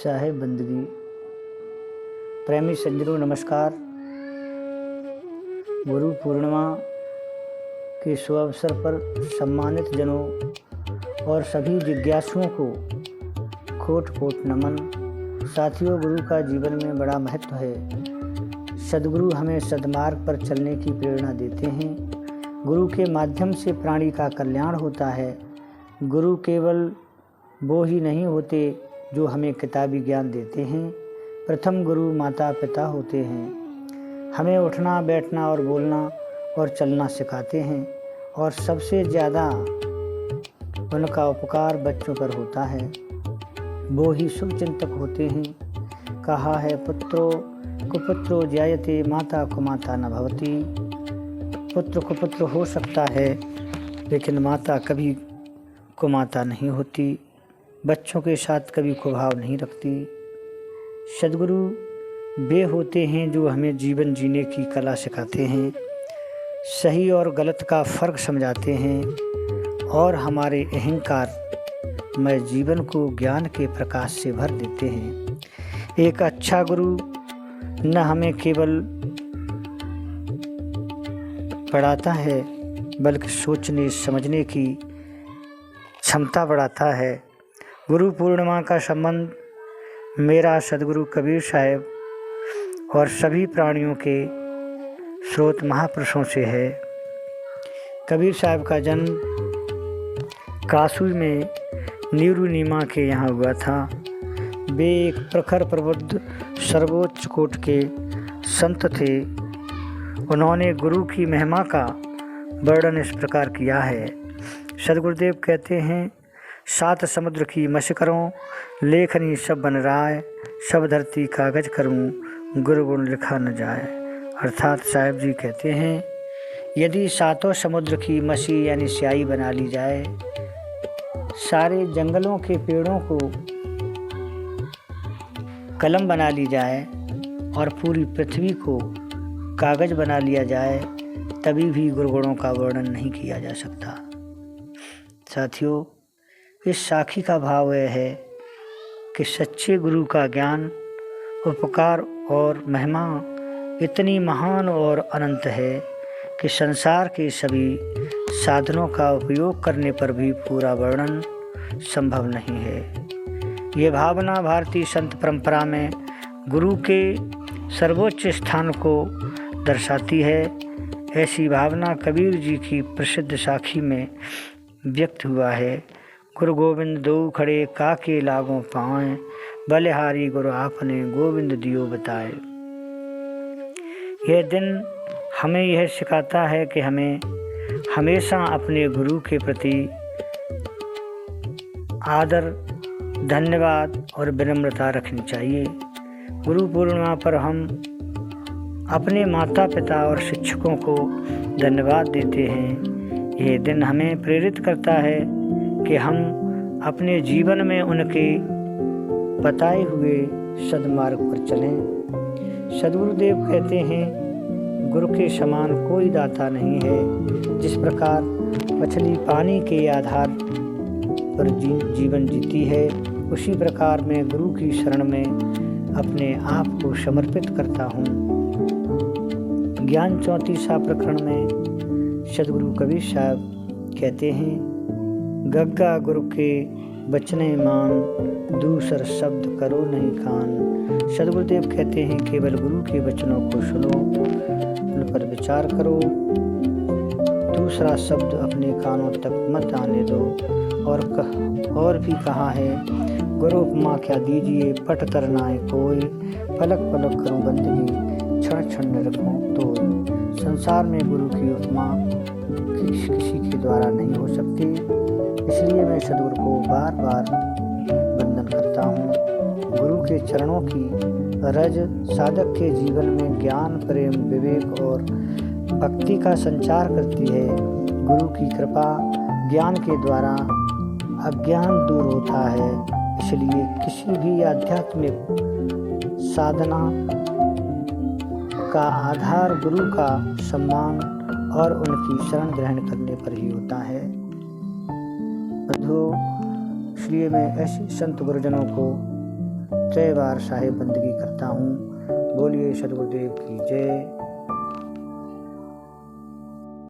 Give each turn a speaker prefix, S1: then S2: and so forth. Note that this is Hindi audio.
S1: साहेब बंदगी। प्रेमी सज्जनों नमस्कार। गुरु पूर्णिमा के शुभ अवसर पर सम्मानित जनों और सभी जिज्ञासुओं को कोट कोट नमन। साथियों, गुरु का जीवन में बड़ा महत्व है। सद्गुरु हमें सद्मार्ग पर चलने की प्रेरणा देते हैं। गुरु के माध्यम से प्राणी का कल्याण होता है। गुरु केवल वो ही नहीं होते जो हमें किताबी ज्ञान देते हैं। प्रथम गुरु माता पिता होते हैं। हमें उठना बैठना और बोलना और चलना सिखाते हैं और सबसे ज़्यादा उनका उपकार बच्चों पर होता है। वो ही शुभचिंतक होते हैं। कहा है पुत्रो कुपुत्रो जायते माता कुमाता न भवति। पुत्र कुपुत्र हो सकता है लेकिन माता कभी कुमाता नहीं होती, बच्चों के साथ कभी कुभाव नहीं रखती। सद्गुरु वे होते हैं जो हमें जीवन जीने की कला सिखाते हैं, सही और गलत का फ़र्क समझाते हैं और हमारे अहंकार में जीवन को ज्ञान के प्रकाश से भर देते हैं। एक अच्छा गुरु न हमें केवल पढ़ाता है बल्कि सोचने समझने की क्षमता बढ़ाता है। गुरु पूर्णिमा का संबंध मेरा सद्गुरु कबीर साहब और सभी प्राणियों के स्रोत महापुरुषों से है। कबीर साहब का जन्म काशी में नीरू के यहाँ हुआ था। वे एक प्रखर प्रबुद्ध सर्वोच्च कोटि के संत थे। उन्होंने गुरु की महिमा का वर्णन इस प्रकार किया है। सद्गुरुदेव कहते हैं, सात समुद्र की मशकरों लेखनी सब बन राय, सब धरती कागज करूं गुरु गुण लिखा न जाए। अर्थात साहिब जी कहते हैं, यदि सातों समुद्र की मसी यानी स्याही बना ली जाए, सारे जंगलों के पेड़ों को कलम बना ली जाए और पूरी पृथ्वी को कागज बना लिया जाए, तभी भी गुरुगुणों का वर्णन नहीं किया जा सकता। साथियों, इस साखी का भाव यह है कि सच्चे गुरु का ज्ञान, उपकार और महिमा इतनी महान और अनंत है कि संसार के सभी साधनों का उपयोग करने पर भी पूरा वर्णन संभव नहीं है। ये भावना भारतीय संत परंपरा में गुरु के सर्वोच्च स्थान को दर्शाती है। ऐसी भावना कबीर जी की प्रसिद्ध साखी में व्यक्त हुआ है। गुरु गोविंद दो खड़े काके लागों पाएं, बलिहारी गुरु आपने गोविंद दियो बताए। यह दिन हमें यह सिखाता है कि हमें हमेशा अपने गुरु के प्रति आदर, धन्यवाद और विनम्रता रखनी चाहिए। गुरु पूर्णिमा पर हम अपने माता पिता और शिक्षकों को धन्यवाद देते हैं। यह दिन हमें प्रेरित करता है कि हम अपने जीवन में उनके बताए हुए सद्मार्ग पर चलें। सद्गुरुदेव कहते हैं, गुरु के समान कोई दाता नहीं है। जिस प्रकार मछली पानी के आधार पर जीवन जीती है, उसी प्रकार मैं गुरु की शरण में अपने आप को समर्पित करता हूँ। ज्ञान 34 प्रकरण में सद्गुरु कबीर साहब कहते हैं, गग्गा गुरु के बचने मान, दूसर शब्द करो नहीं कान। सद्गुरुदेव कहते हैं, केवल गुरु के वचनों को सुनो, उन पर विचार करो, दूसरा शब्द अपने कानों तक मत आने दो। और भी कहा है, गुरु उपमा क्या दीजिए, पट तरनाए कोई, पलक पलक करूं बंदगी, क्षण क्षण रखूं तो। संसार में गुरु की उपमा किसी के द्वारा नहीं हो सकती। इसलिए मैं सद्गुरु को बार बार वंदन करता हूँ। गुरु के चरणों की रज साधक के जीवन में ज्ञान, प्रेम, विवेक और भक्ति का संचार करती है। गुरु की कृपा ज्ञान के द्वारा अज्ञान दूर होता है। इसलिए किसी भी आध्यात्मिक साधना का आधार गुरु का सम्मान और उनकी शरण ग्रहण करने पर ही होता है। बंधुओं, इसलिए मैं ऐसे संत गुरुजनों को कई बार साहिब बंदगी करता हूँ। बोलिए सदगुरुदेव की जय।